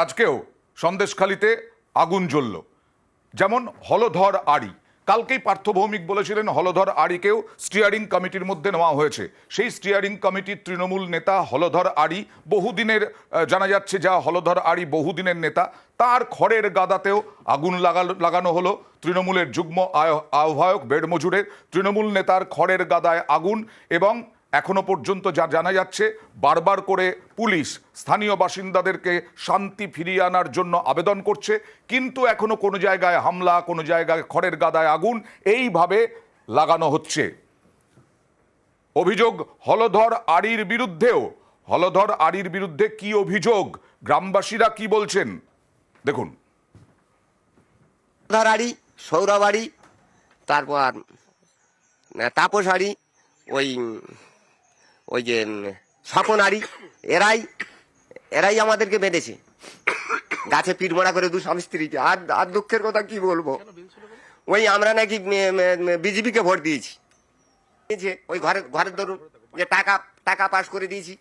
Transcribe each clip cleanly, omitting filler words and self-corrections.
আজকেও সন্দেশখালিতে আগুন জ্বলল, যেমন হলধর আড়ি। কালকেই পার্থ ভৌমিক বলেছিলেন হলধর আড়িকেও স্টিয়ারিং কমিটির মধ্যে নেওয়া হয়েছে। সেই স্টিয়ারিং কমিটির তৃণমূল নেতা হলধর আড়ি বহুদিনের, জানা যাচ্ছে যা হলধর আড়ি বহুদিনের নেতা, তার খড়ের গাদাতেও আগুন লাগানো হলো। তৃণমূলের যুগ্ম আহ্বায়ক বেড়মজুরের তৃণমূল নেতার খড়ের গাদায় আগুন, এবং এখনো পর্যন্ত যা জানা যাচ্ছে বারবার করে পুলিশ স্থানীয় বাসিন্দাদেরকে শান্তি ফিরিয়ে আনার জন্য আবেদন করছে, কিন্তু এখনো কোনো জায়গায় হামলা, কোনো জায়গায় খড়ের গাদায় আগুন এইভাবে লাগানো হচ্ছে। অভিযোগ হলধর আড়ির বিরুদ্ধেও। হলধর আড়ির বিরুদ্ধে কি অভিযোগ, গ্রামবাসীরা কি বলছেন দেখুন। হলধর আড়ি, সৌরভ আড়ি, তারপর তাপস আড়ি, ওই যে স্বপন আড়ি, এরাই আমাদেরকে বেঁধেছে গাছে পিটমোড়া করে, দু স্বামী স্ত্রীকে। আর দুঃখের কথা কি বলবো, ওই আমরা নাকি বিজেপিকে ভোট দিয়েছি, ওই ঘরের ধরুন যে টাকা পাস করে দিয়েছি,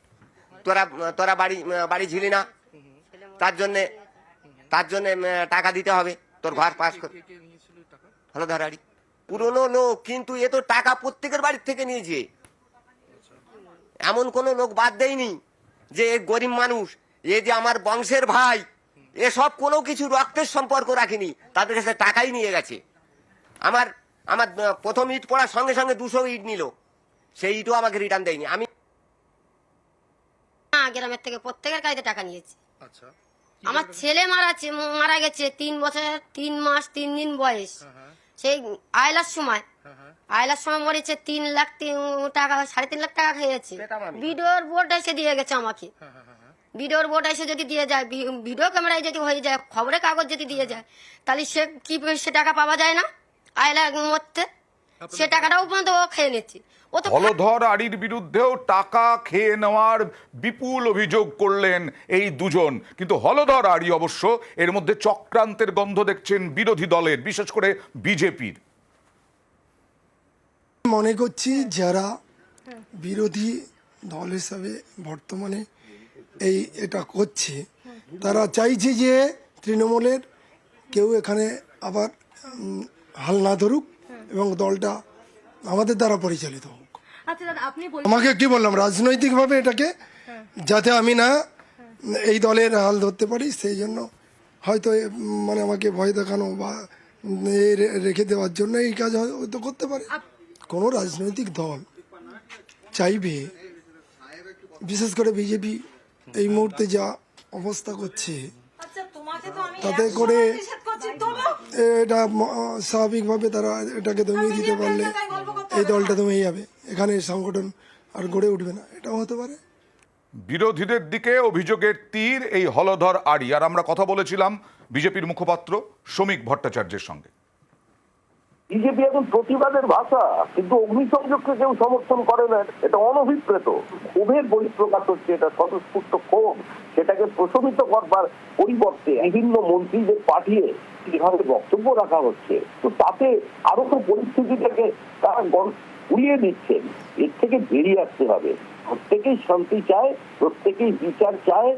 তোরা বাড়ি ঝিলি না, তার জন্যে টাকা দিতে হবে, তোর ঘর পাস করে। হলধর আড়ি পুরনো লোক, কিন্তু এ তো টাকা প্রত্যেকের বাড়ির থেকে নিয়েছে, এমন কোন লোক বাদ দেয়নি যে গরিব মানুষ, এ যে আমার বংশের ভাই, এসব কোনো কিছু রক্তের সম্পর্ক রাখেনি, তাদের কাছে টাকাই নিয়ে গেছে। আমার প্রথম ইট পড়ার সঙ্গে সঙ্গে 200 ইট নিল, সেই ইটও আমাকে রিটার্ন দেয়নি। আমি গ্রামের থেকে প্রত্যেকের কাছে টাকা নিয়েছি। আমার ছেলে মারা গেছে 3 বছর 3 মাস 3 দিন বয়স, সেই আয়লার সময় মরেছে। 3 লাখ টাকা, 3.5 লাখ টাকা খেয়েছে। ভিডিওর বোর্ড এসে দিয়ে গেছে আমাকে, ভিডিওর বোর্ড এসে যদি দিয়ে যায়, ভিডিও ক্যামেরায় যদি হয়ে যায়, খবরের কাগজ যদি দিয়ে যায়, তাহলে সে টাকা পাওয়া যায় না। আয়লার মরতে সে টাকাটাও পর্যন্ত ও খেয়ে নিচ্ছে। হলধর আড়ির বিরুদ্ধেও টাকা খেয়ে নেওয়ার বিপুল অভিযোগ করলেন এই দুজন, কিন্তু হলধর আড়ি অবশ্য এর মধ্যে চক্রান্তের গন্ধ দেখছেন বিরোধী দলের, বিশেষ করে বিজেপির। মনে করছি যারা বিরোধী দল হিসাবে বর্তমানে এটা করছে, তারা চাইছে যে তৃণমূলের কেউ এখানে আবার হাল না ধরুক এবং দলটা আমাদের দ্বারা পরিচালিত হোক। আমাকে কি বললাম, রাজনৈতিকভাবে এটাকে যাতে আমি না এই দলের হাল ধরতে পারি, সেই জন্য হয়তো মানে আমাকে ভয় দেখানো বা রেখে দেওয়ার জন্য এই কাজ হয়তো করতে পারে। কোনো রাজনৈতিক দল চাইবে, বিশেষ করে বিজেপি এই মুহূর্তে যা অবস্থা করছে, তাতে করে এটা স্বাভাবিকভাবে তারা এটাকে দমিয়ে দিতে পারলে এই দলটা দমিয়ে যাবে, এখানে সংগঠন আর গড়ে উঠবে না, এটাও হতে পারে। বিরোধীদের দিকে অভিযোগের তীর এই হলধর আড়ি। আর আমরা কথা বলেছিলাম বিজেপির মুখপাত্র শ্রমিক ভট্টাচার্যের সঙ্গে। বিজেপি এখন প্রতিবাদের ভাষা, কিন্তু অগ্নিসংযোগকে কেউ সমর্থন করে না, এটা অনভিপ্রেত ক্ষোভের বহিঃপ্রকাশ হচ্ছে, এটা স্বতঃস্ফূর্ত ক্ষোভ। সেটাকে প্রশমিত করবার পরিবর্তে বিভিন্ন মন্ত্রীদের পাঠিয়ে যেভাবে বক্তব্য রাখা হচ্ছে, তো তাতে আরো তো পরিস্থিতিটাকে তারা উড়িয়ে দিচ্ছেন। এর থেকে বেরিয়ে আসতে হবে। প্রত্যেকেই শান্তি চায়, প্রত্যেকেই বিচার চায়।